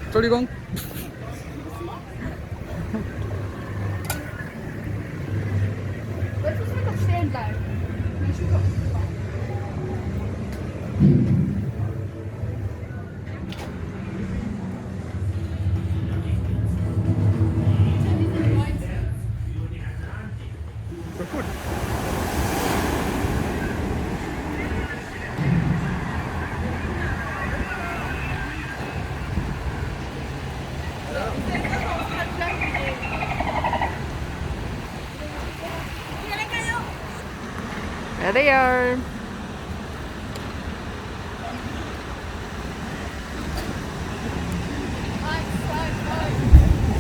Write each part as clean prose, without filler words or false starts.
Entschuldigung. Jetzt müssen wir doch stehen bleiben. Gut. There they are.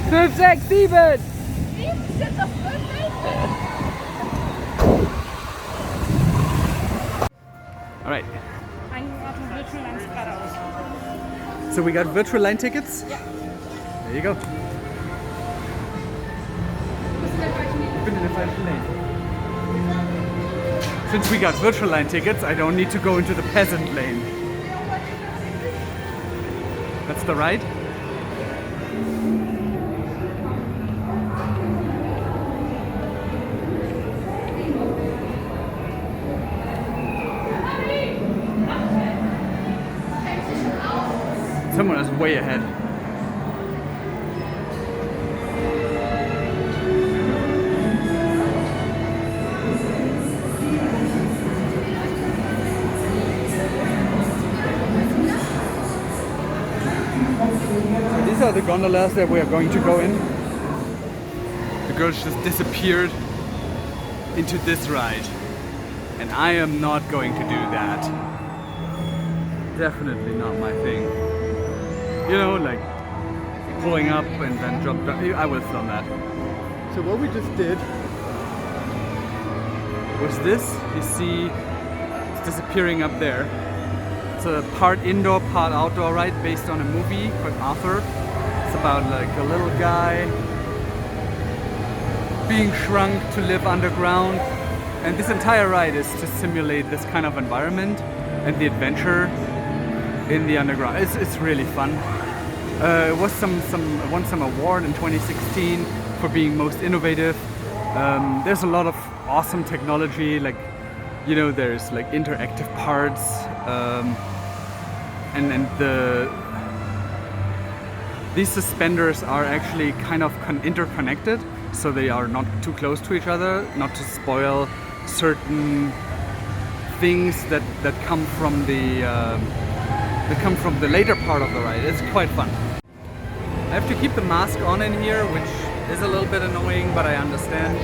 Fünf, sechs, sieben. All right. Virtual Lines geradeaus. So we got virtual line tickets? Ja. There you go. Ich bin in der falschen Lane. Since we got virtual line tickets, I don't need to go into the peasant lane. That's the right? Someone is way ahead. So these are the gondolas that we are going to go in. The girls just disappeared into this ride. And I am not going to do that. Definitely not my thing. You know, like pulling up and then jump down. I will film that. So what we just did was this. You see, it's disappearing up there. It's a part indoor, part outdoor ride based on a movie called Arthur. It's about like a little guy being shrunk to live underground. And this entire ride is to simulate this kind of environment and the adventure in the underground. It's really fun. It was won some award in 2016 for being most innovative. There's a lot of awesome technology, like, you know, there's like interactive parts, and these suspenders are actually kind of interconnected, so they are not too close to each other, not to spoil certain things that come from the later part of the ride. It's quite fun. I have to keep the mask on in here, which is a little bit annoying, but I understand.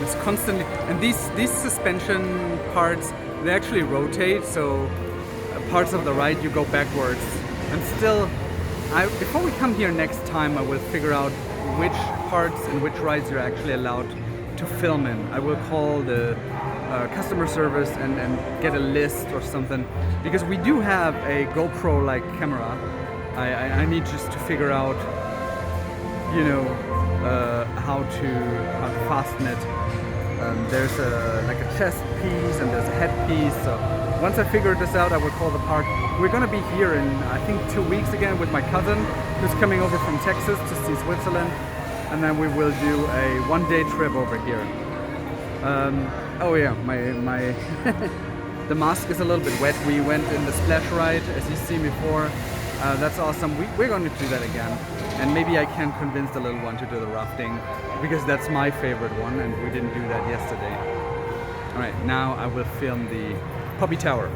It's constantly, and these suspension parts, they actually rotate, so parts of the ride you go backwards. And still, before we come here next time, I will figure out which parts and which rides you're actually allowed to film in. I will call the customer service and get a list or something, because we do have a GoPro-like camera. I need just to figure out, you know, how to fasten it. There's like a chest piece and there's a head piece. So once I figure this out, I will call the park. We're gonna be here in, I think, 2 weeks again with my cousin, who's coming over from Texas to see Switzerland, and then we will do a one-day trip over here. Oh yeah, my the mask is a little bit wet. We went in the splash ride, as you've seen before. That's awesome. We're going to do that again, and maybe I can convince the little one to do the rafting, because that's my favorite one, and we didn't do that yesterday. All right, now I will film the Poppy Tower.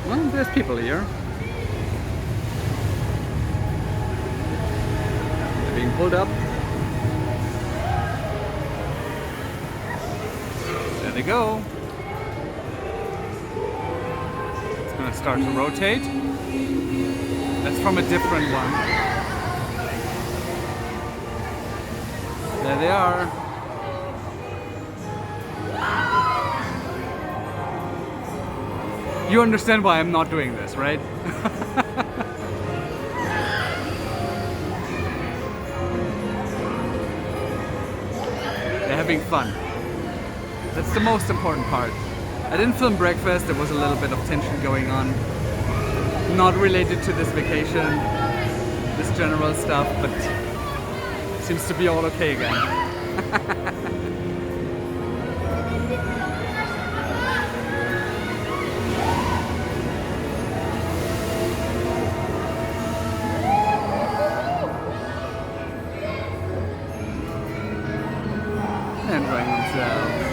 Well, there's people here. They're being pulled up. There they go. It's gonna start to rotate. That's from a different one. There they are. You understand why I'm not doing this, right? They're having fun. That's the most important part. I didn't film breakfast, there was a little bit of tension going on. Not related to this vacation, this general stuff, but seems to be all okay again. Enjoying themselves.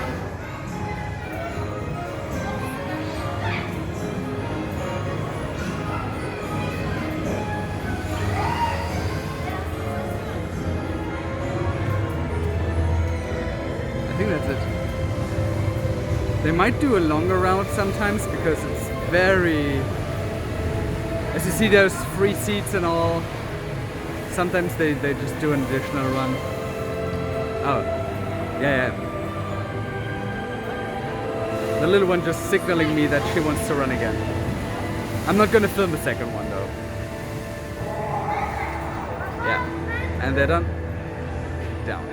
I think that's it. They might do a longer route sometimes because it's very... As you see, there's free seats and all. Sometimes they just do an additional run. Oh. Yeah. The little one just signaling me that she wants to run again. I'm not gonna film the second one though. Yeah. And they're done. Down.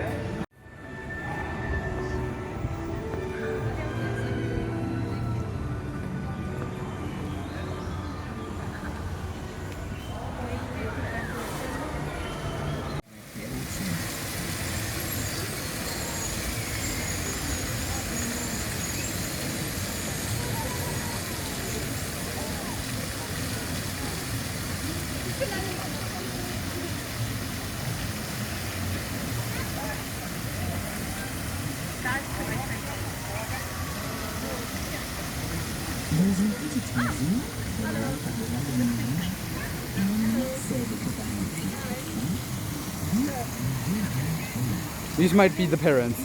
These might be the parents.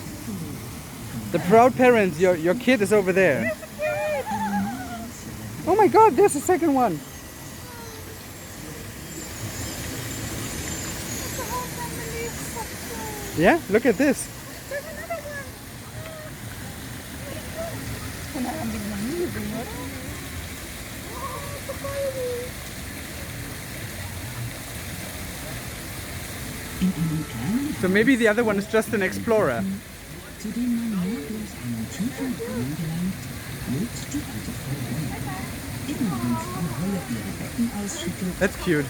The proud parents, your kid is over there. Oh my god, there's a second one. Yeah, look at this. So maybe the other one is just an explorer. That's cute.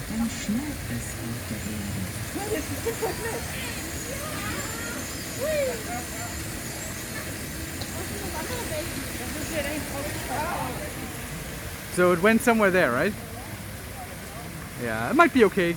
So it went somewhere there, right? Yeah, it might be okay.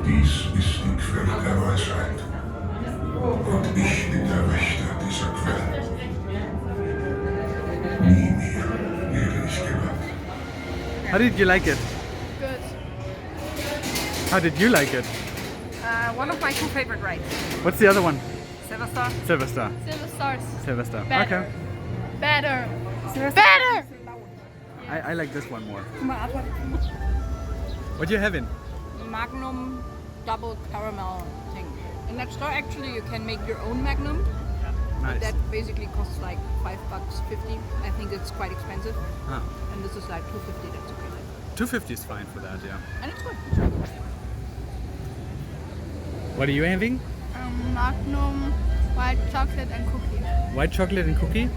Dies ist die Quelle der Weisheit. Und ich bin der Wächter dieser Quelle. Nie mehr werde ich gewandt. How did you like it? Good. How did you like it? One of my two favorite rides. What's the other one? Silverstar. Silverstar. Silver Stars. Silverstar. Better. Okay. Better. Better. I like this one more. Guck mal, Arthur. What you having? Magnum double caramel thing. In that store, actually, you can make your own Magnum. Nice. That basically costs like $5.50. I think it's quite expensive. Ah, And this is like $2.50. That's okay. 250 is fine for that, yeah. And it's good. It's really good. What are you having? Magnum, white chocolate and cookie. White chocolate and cookie?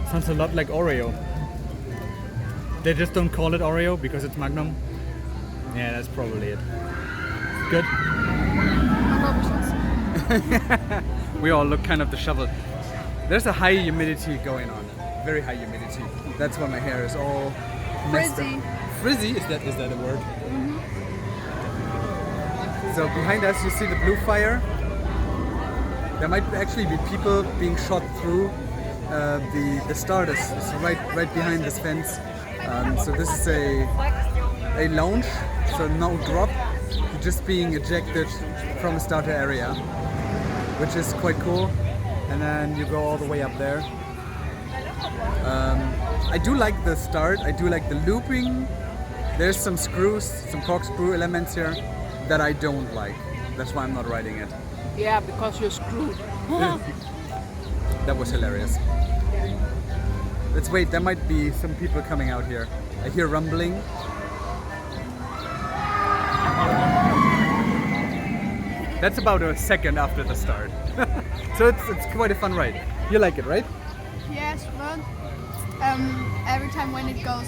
Sounds a lot like Oreo. They just don't call it Oreo because it's Magnum. Yeah, that's probably it. Good. We all look kind of disheveled. There's a high humidity going on. Very high humidity. That's why my hair is all messed Frizzy. up. Frizzy? Is that a word? So behind us you see the blue fire. There might actually be people being shot through. The start is right behind this fence. So this is a lounge, so no drop. You're just being ejected from a starter area, which is quite cool. And then you go all the way up there. I do like the start. I do like the looping. There's some screws, some corkscrew elements here that I don't like. That's why I'm not riding it. Yeah, because you're screwed. That was hilarious. Let's wait, there might be some people coming out here. I hear rumbling. That's about a second after the start. So it's quite a fun ride. You like it, right? Yes, but every time when it goes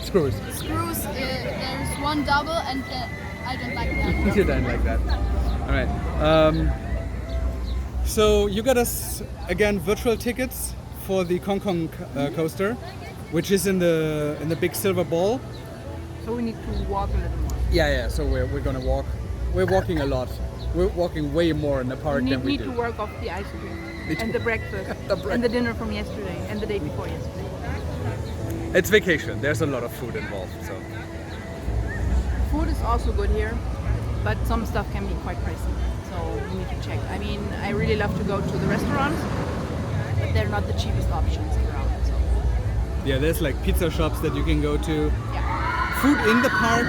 Screws. screws, there's one double and I don't like that. You don't like that. All right. So you got us again virtual tickets for the Kong Kong coaster, which is in the big silver ball. So we need to walk a little more. Yeah. So we're gonna walk. We're walking a lot. We're walking way more in the park We than we need to do. work off the ice cream. Need to- And the breakfast. And the dinner from yesterday. And the day before yesterday. It's vacation. There's a lot of food involved. So Food is also good here, but some stuff can be quite pricey. So we need to check. I mean, I really love to go to the restaurants, but they're not the cheapest options around. So yeah, there's like pizza shops that you can go to. yeah. Food in the park.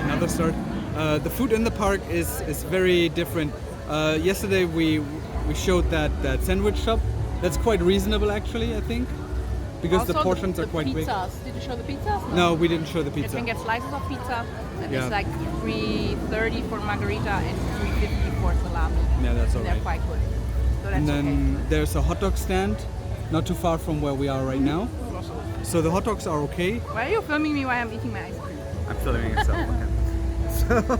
Another start. The food in the park is very different. Yesterday we showed that sandwich shop. That's quite reasonable actually, I think, because the Also, portions are quite big. pizzas. Did you show the pizzas? No, we didn't show the You pizza. can get slices of pizza, and Yeah. it's like $3.30 for margarita and $3.50 for salami. Yeah, that's They're alright. quite good. So that's And then okay. there's a hot dog stand, not too far from where we are right now. So the hot dogs are okay. Why are you filming me while I'm eating my ice cream? I'm filming yourself. Okay. So,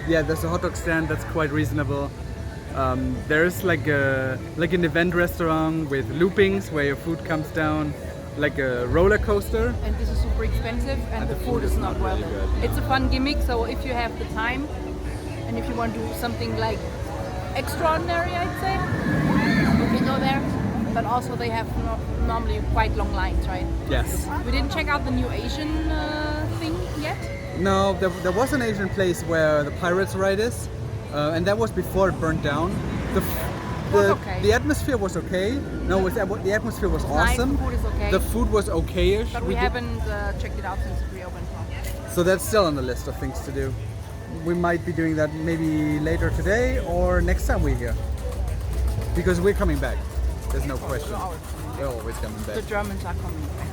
yeah, there's a hot dog stand that's quite reasonable. There's like an event restaurant with loopings where your food comes down, like a roller coaster. And this is super expensive, and the food is not well really done. good. It's a fun gimmick, so if you have the time, and if you want to do something like extraordinary, I'd say, you can go there. But also they have normally quite long lines, right? Yes. We didn't check out the new Asian thing yet. No, there was an Asian place where the Pirates ride is, and that was before it burned down. Was okay. The atmosphere was okay. No, the atmosphere was Nice, awesome. the food is okay. The food was okay-ish. But we did- haven't checked it out since it reopened. So that's still on the list of things to do. We might be doing that maybe later today or next time we're here. Because we're coming back. There's no question. always We're always coming The back. Germans are coming back.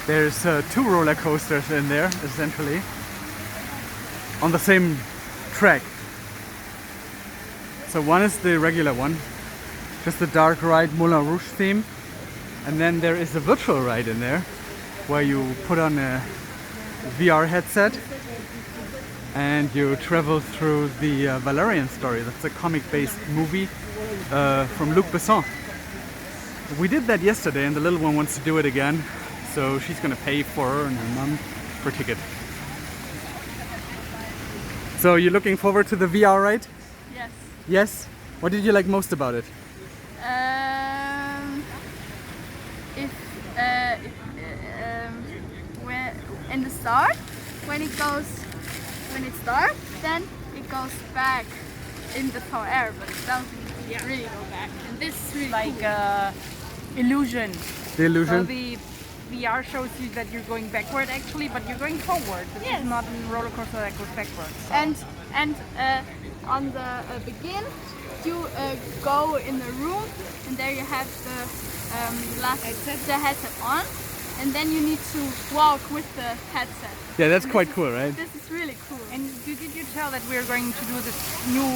There's two roller coasters in there, essentially, on the same track. So one is the regular one, just a dark ride, Moulin Rouge theme. And then there is a virtual ride in there where you put on a VR headset and you travel through the Valerian story. That's a comic-based movie from Luc Besson. We did that yesterday and the little one wants to do it again. So she's gonna pay for her and her mom for a ticket. So you're looking forward to the VR ride? Yes. Yes? What did you like most about it? When in the start, when it's dark, then it goes back in the VR, but it doesn't really go back. And this is really Like illusion. The illusion? So the VR shows you that you're going backward actually, but you're going forward. This Yes. is not a roller coaster that goes backwards. and on the begin, you go in the room, and there you have the headset on, and then you need to walk with the headset. Yeah, that's And quite this cool, is- right? This is really cool. And did you tell that we're going to do this new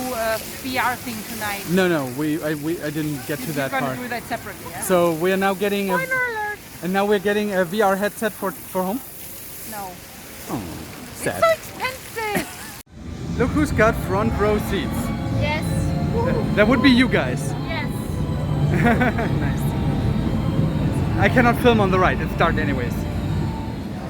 VR thing tonight? No, I didn't get to that You're part. going to do that separately, yeah? So we are now getting a, Spoiler alert! and now we're getting a VR headset for home. No. Oh, sad. So expensive! Look who's got front row seats. Yes. That would be you guys. Yes. Nice. I cannot film on the ride. It's dark anyways.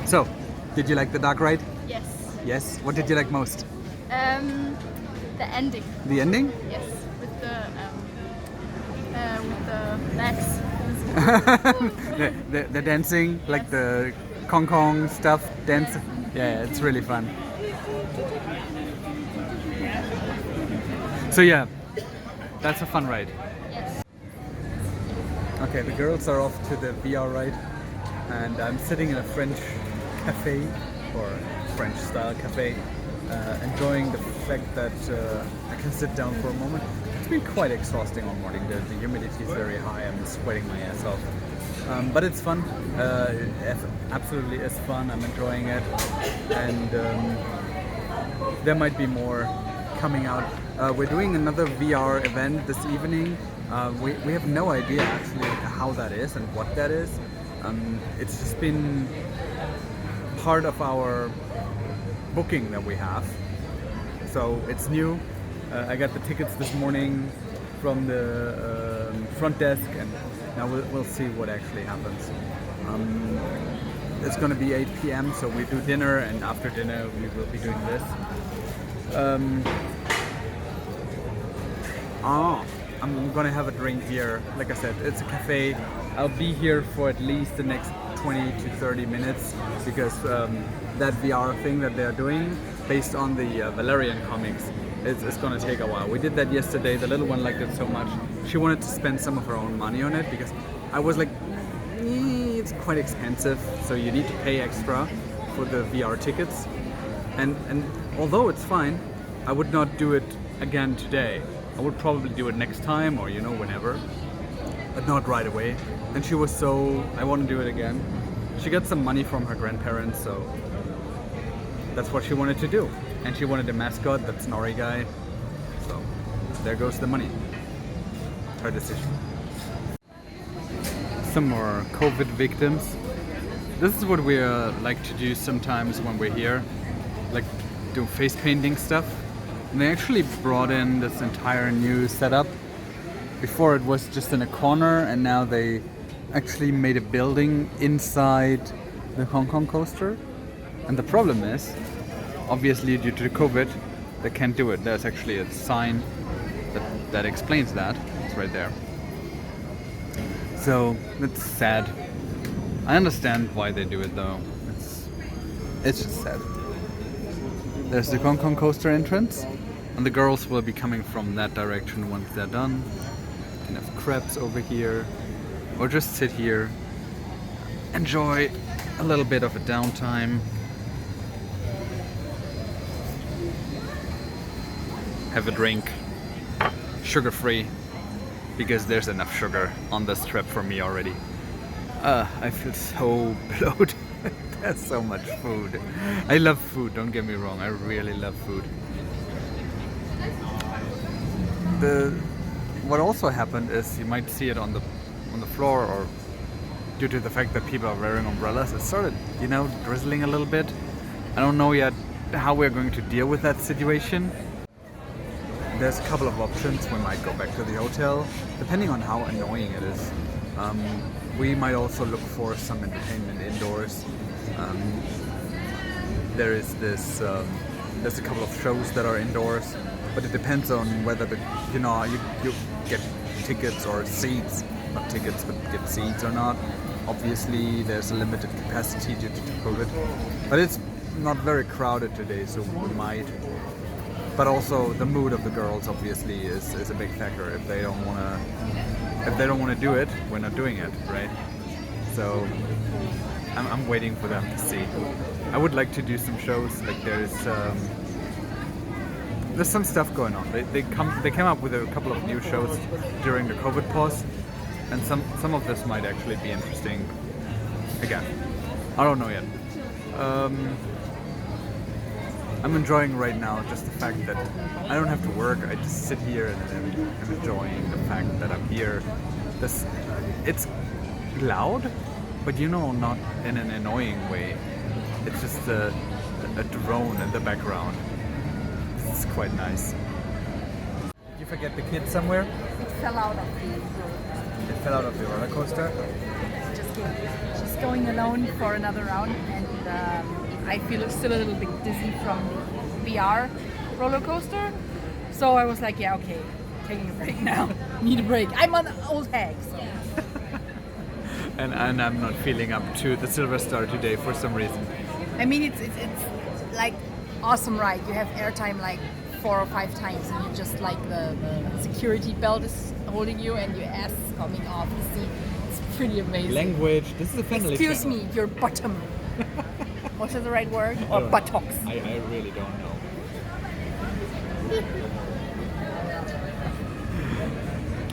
So, did you like the dark ride? Yes. Yes. What did you like most? The ending. The ending? Yes. With the legs. the dancing, like the Kong Kong stuff, dance. Yeah, it's really fun. So yeah, that's a fun ride. Yes. Okay, the girls are off to the VR ride, and I'm sitting in a French cafe, or French style cafe, enjoying the fact that I can sit down for a moment. It's been quite exhausting all morning. The humidity is very high. I'm sweating my ass off. But it's fun. It absolutely is fun. I'm enjoying it, and there might be more coming out. We're doing another VR event this evening. We have no idea actually how that is and what that is. It's just been part of our booking that we have. So it's new. I got the tickets this morning from the front desk, and now we'll see what actually happens. It's going to be 8 p.m. so we do dinner, and after dinner we will be doing this. I'm gonna have a drink here. Like I said, it's a cafe. I'll be here for at least the next 20 to 30 minutes because that VR thing that they're doing based on the Valerian comics, it's gonna take a while. We did that yesterday. The little one liked it so much. She wanted to spend some of her own money on it because I was like, it's quite expensive, so you need to pay extra for the VR tickets. And although it's fine, I would not do it again today. I would probably do it next time, or whenever, but not right away. And she was so, I want to do it again. She got some money from her grandparents, so that's what she wanted to do. And she wanted a mascot, that Snorri guy. So there goes the money. Her decision. Some more COVID victims. This is what we like to do sometimes when we're here, like do face painting stuff. And they actually brought in this entire new setup. Before it was just in a corner, and now they actually made a building inside the Hong Kong coaster. And the problem is, obviously due to COVID, they can't do it. There's actually a sign that explains that. It's right there. So it's sad. I understand why they do it though. It's just sad. There's the Hong Kong coaster entrance, and the girls will be coming from that direction once they're done. You can have crepes over here, or just sit here, enjoy a little bit of a downtime, have a drink, sugar-free, because there's enough sugar on this trip for me already. I feel so bloated. There's so much food. I love food, don't get me wrong, I really love food. what also happened is, you might see it on the floor, or due to the fact that people are wearing umbrellas, it started, you know, drizzling a little bit. I don't know yet how we're going to deal with that situation. There's a couple of options. We might go back to the hotel, depending on how annoying it is. We might also look for some entertainment indoors. There's a couple of shows that are indoors, but it depends on whether you get tickets or seats, not tickets, but get seats or not. Obviously, there's a limited capacity due to COVID, but it's not very crowded today, so we might. But also the mood of the girls obviously is a big factor. If they don't want to do it, we're not doing it, right? So I'm waiting for them to see. I would like to do some shows. Like there's some stuff going on. They came up with a couple of new shows during the COVID pause, and some of this might actually be interesting. Again, I don't know yet. I'm enjoying right now just the fact that I don't have to work. I just sit here and I'm enjoying the fact that I'm here. It's loud, but not in an annoying way. It's just a drone in the background. It's quite nice. Did you forget the kid somewhere? It fell out of the road. It fell out of the roller coaster? Just kidding. She's going alone for another round, and I feel still a little bit dizzy from the VR roller coaster. So I was like, yeah, okay, taking a break now. Need a break. I'm an old hag, so. and I'm not feeling up to the Silver Star today for some reason. I mean, it's like awesome ride. You have airtime like 4 or 5 times, and you just like the security belt is holding you, and your ass is coming off the seat. It's pretty amazing. Language. This is a family. Excuse channel. me, your bottom. What is the right word? Or buttocks? I really don't know.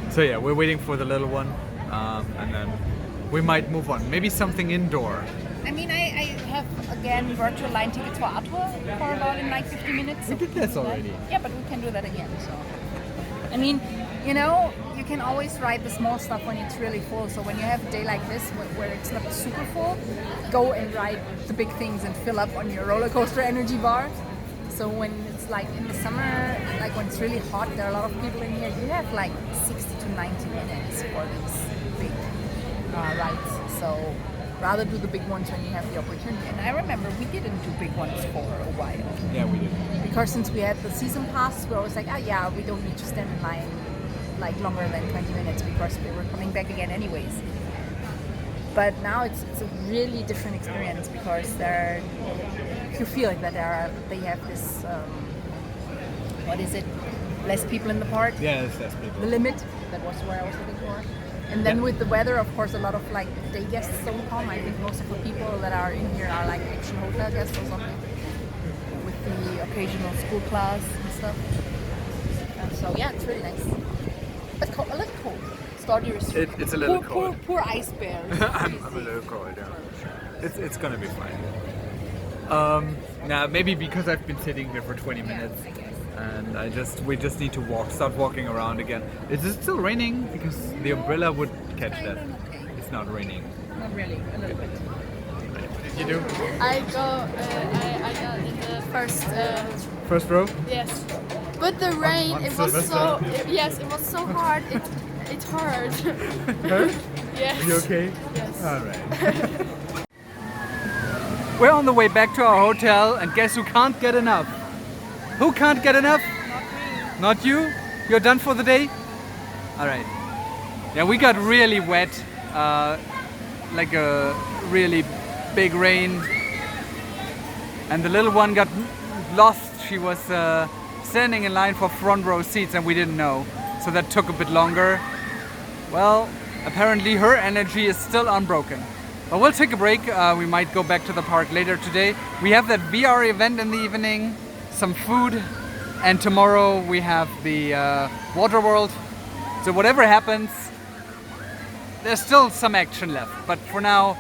So yeah, we're waiting for the little one, and then we might move on. Maybe something indoor. I mean, I have again virtual line tickets for Artois for about in like 50 minutes. We did this already. Yeah, but we can do that again. So, I mean, you can always ride the small stuff when it's really full. So when you have a day like this where it's not super full, go and ride the big things and fill up on your roller coaster energy bar. So when it's like in the summer, like when it's really hot, there are a lot of people in here. You have like 60 to 90 minutes for these big rides. So rather do the big ones when you have the opportunity. And I remember we didn't do big ones for a while. Yeah, we did. Because since we had the season pass, we were always like, we don't need to stand in line like longer than 20 minutes because we were coming back again anyways. But now it's a really different experience because you feel like that they have this less people in the park. Yeah, there's less people. The limit, that was where I was looking for. And then with the weather, of course, a lot of like day guests don't come. I think most of the people that are in here are like action hotel guests or something, with the occasional school class and stuff. And so yeah, it's really nice. It's cold, a little cold. It's a little cold. Poor ice bear. I'm a little cold, yeah. It's gonna be fine. Now maybe because I've been sitting here for 20 minutes, and we just need to start walking around again. Is it still raining? Because the umbrella would catch that. It's not raining. Not really, a little bit. What did you do? I got in the First row? yes. But the rain, it was it was so hard. It hurt. Hurt? Yes. You okay? Yes. Alright. We're on the way back to our hotel, and guess who can't get enough? Who can't get enough? Not me. Not you? You're done for the day? Alright. Yeah, we got really wet. Like a really big rain. And the little one got lost. She was standing in line for front row seats and we didn't know. So that took a bit longer. Well, apparently her energy is still unbroken. But we'll take a break. We might go back to the park later today. We have that VR event in the evening, some food, and tomorrow we have the Water World. So whatever happens, there's still some action left. But for now,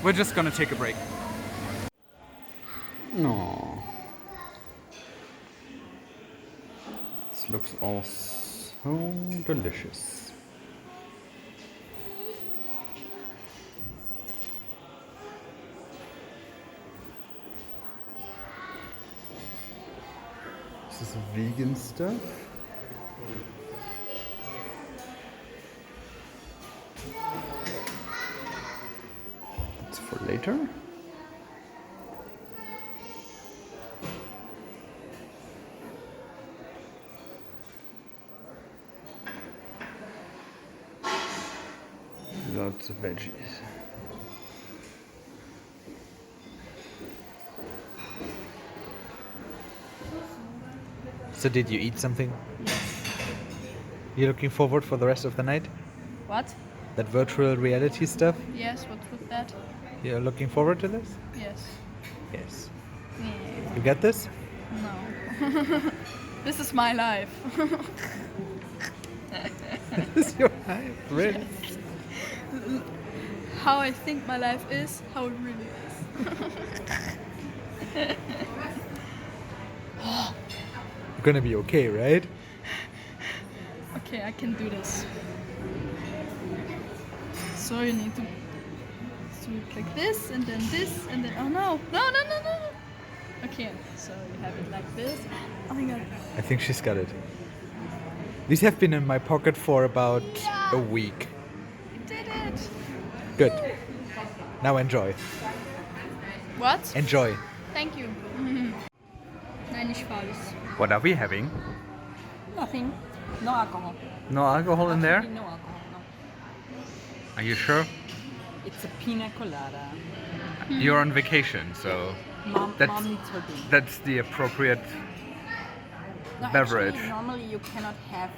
we're just gonna take a break. No. This looks all Oh, delicious. This is vegan stuff. That's for later. Lots of veggies. So did you eat something? You looking forward for the rest of the night? What? That virtual reality stuff? Yes, what's with that? You're looking forward to this? Yes. Yes. Yeah. You get this? No. This is my life. This is your life, really? How I think my life is, how it really is. You're gonna be okay, right? Okay, I can do this. So you need to do it like this, and then this, and then oh no, no. Okay, so you have it like this. Oh my god. I think she's got it. These have been in my pocket for about a week. You did it. Good. Now enjoy. What? Enjoy. Thank you. Nein, nicht falsch. What are we having? Nothing. No alcohol. No alcohol in there? No alcohol, no. Are you sure? It's a pina colada. You're on vacation, so Mom That's- needs her drink. that's the appropriate No, beverage. Actually, normally you cannot have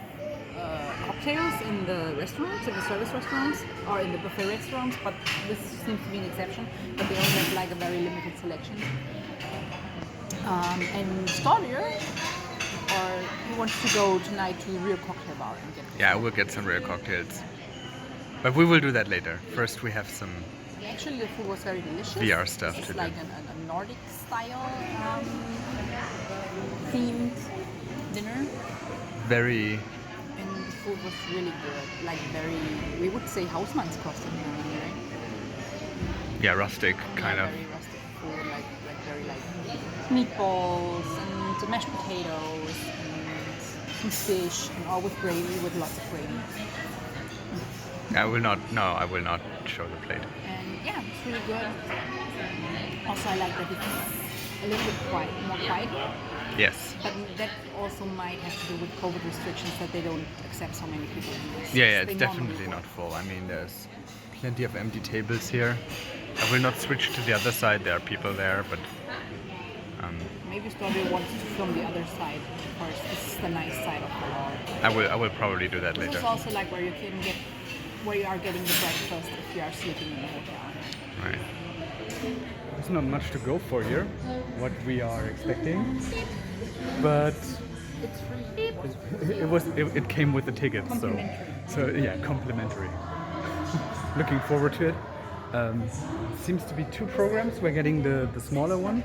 cocktails in the restaurants, in the service restaurants, or in the buffet restaurants, but this seems to be an exception. But they only have like a very limited selection. And Stolier, or he wants to go tonight to a real cocktail bar and get. Yeah, we'll get some real cocktails. But we will do that later. First we have some Actually, the food was very delicious. VR stuff It's to do. like a Nordic style themed dinner. very, And the food was really good. Like very, we would say Hausmannskost in Germany, right? yeah, rustic kind Yeah, of. very rustic food, like very like meatballs and mashed potatoes and some fish and all with gravy, with lots of gravy. I will not show the plate. And yeah, it's really good. Also, I like that it's a little bit more quiet. Yes. But that also might have to do with COVID restrictions, that they don't accept so many people in this. Yeah, They it's normally definitely would. not full. I mean, there's plenty of empty tables here. I will not switch to the other side. There are people there, but Maybe Strawberry wants to film the other side first. This is the nice side of the wall. I will probably do that This later. is also like where you can get, where you are getting the breakfast if you are sleeping in the hotel. Right. There's not much to go for here, what we are expecting, but It's free. it came with the tickets, so yeah, complimentary. Looking forward to it. Seems to be 2 programs. We're getting the smaller one,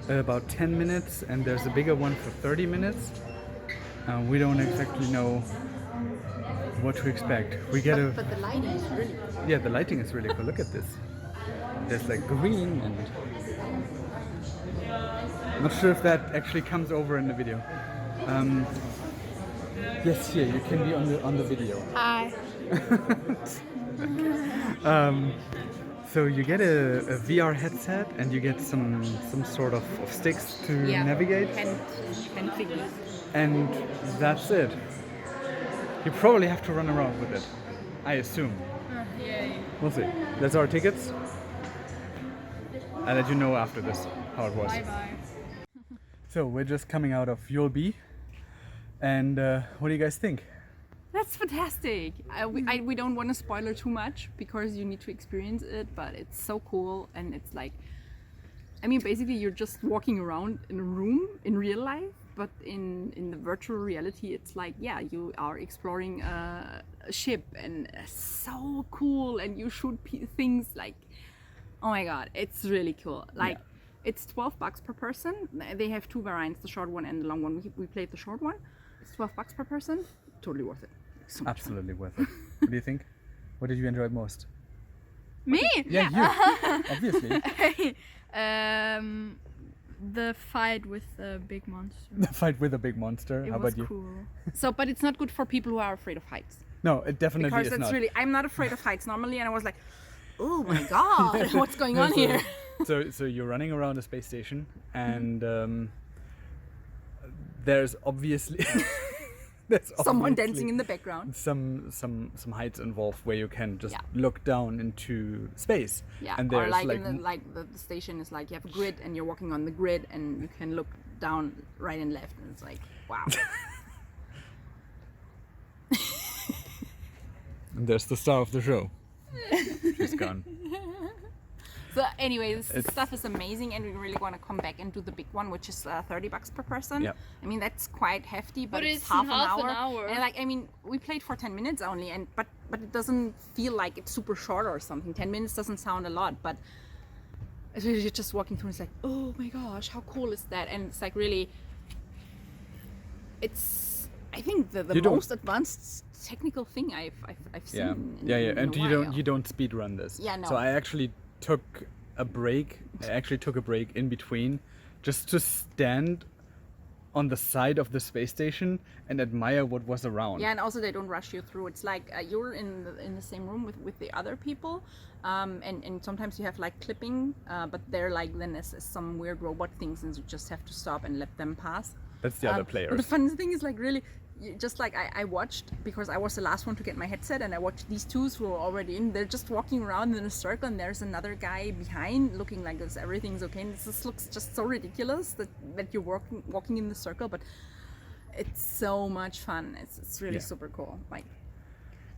about 10 minutes, and there's a bigger one for 30 minutes. We don't exactly know what to expect. We get a But the lighting is really cool. yeah, the lighting is really cool. Look at this. There's like green and not sure if that actually comes over in the video. Yes, here you can be on the video. Hi. So you get a VR headset and you get some sort of sticks to navigate, And figures. and that's it. You probably have to run around with it, I assume. Yay. We'll see. That's our tickets. I'll let you know after this how it was. Bye bye. So we're just coming out of ULB, and what do you guys think? That's fantastic. We don't want to spoil it too much because you need to experience it, but it's so cool. And it's like, I mean, basically you're just walking around in a room in real life, but in the virtual reality, it's like, yeah, you are exploring a ship, and so cool. And you shoot things like, oh my God, it's really cool. Like, it's $12 per person. They have 2 variants, the short one and the long one. We played the short one. It's $12 per person. totally worth it. So much fun. Absolutely worth it. What do you think? What did you enjoy most? Me? Yeah, you. Obviously. The fight with the big monster. The fight with a big monster. It How was about you? cool. So, but it's not good for people who are afraid of heights. No, it definitely Because is it's not. really, I'm not afraid of heights normally, and I was like, oh my god, what's going on here? So you're running around a space station, and there's obviously Someone obviously dancing in the background. some heights involved where you can just Yeah. look down into space. Yeah, and or there's like, the station is like you have a grid and you're walking on the grid and you can look down right and left and it's like, wow. and there's the star of the show. She's gone. So anyway, this stuff is amazing and we really want to come back and do the big one, which is $30 per person. Yeah. I mean, that's quite hefty, but, But it's it's half, half an an hour. hour. And like, I mean, we played for 10 minutes only, and but it doesn't feel like it's super short or something. 10 minutes doesn't sound a lot, but it's really just walking through. It's like, oh my gosh, how cool is that? And it's like really, it's I think the You don't- most advanced technical thing I've seen. Yeah. in And a you while. don't speed run this. Yeah, no. So I actually took a break. I actually took a break in between, just to stand on the side of the space station and admire what was around. Yeah, and also they don't rush you through. It's like you're in the same room with the other people, and sometimes you have like clipping, but they're like then as some weird robot things, and you just have to stop and let them pass. That's the other But players. the fun thing is like really, just like I watched, because I was the last one to get my headset, and I watched these two who were already in. They're just walking around in a circle, and there's another guy behind looking like everything's okay. And this looks just so ridiculous that you're walking in the circle, but it's so much fun. It's really Yeah. super cool. Like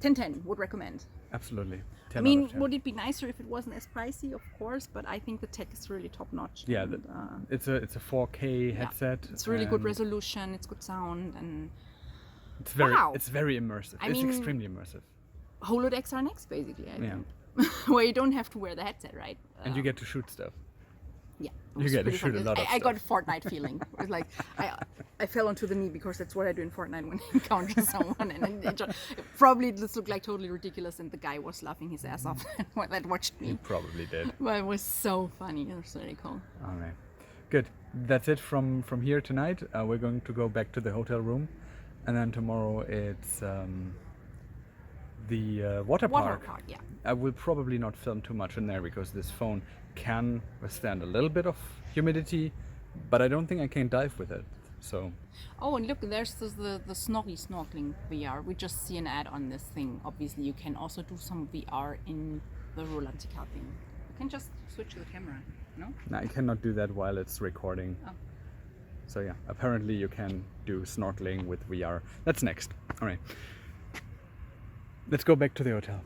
10/10 would recommend. Absolutely. 10 I out mean, of 10. would it be nicer if it wasn't as pricey? Of course, but I think the tech is really top notch. Yeah, and, it's a 4K headset. It's really good and resolution. It's good sound and. It's Wow. very immersive. I It's mean- extremely immersive. Holodecks are next, basically. I Yeah. think. Where you don't have to wear the headset, right? And you get to shoot stuff. Yeah. you It's get to pretty shoot fun. a lot of I got stuff. Fortnite feeling. It was like I fell onto the knee because that's what I do in Fortnite when I encounter someone, and probably this looked like totally ridiculous, and the guy was laughing his ass off that watched You me. probably did. But it was so funny. It was really cool. All right. Good. That's it from here tonight. We're going to go back to the hotel room, and then tomorrow it's the water park. Water park, yeah. I will probably not film too much in there because this phone can withstand a little bit of humidity, but I don't think I can dive with it. So Oh, and look, there's the snorkeling VR. We just see an ad on this thing. Obviously, you can also do some VR in the Rolantica thing. You can just switch the camera, no? no, I cannot do that while it's recording. Oh. So yeah, apparently you can do snorkeling with VR. That's next. All right. Let's go back to the hotel.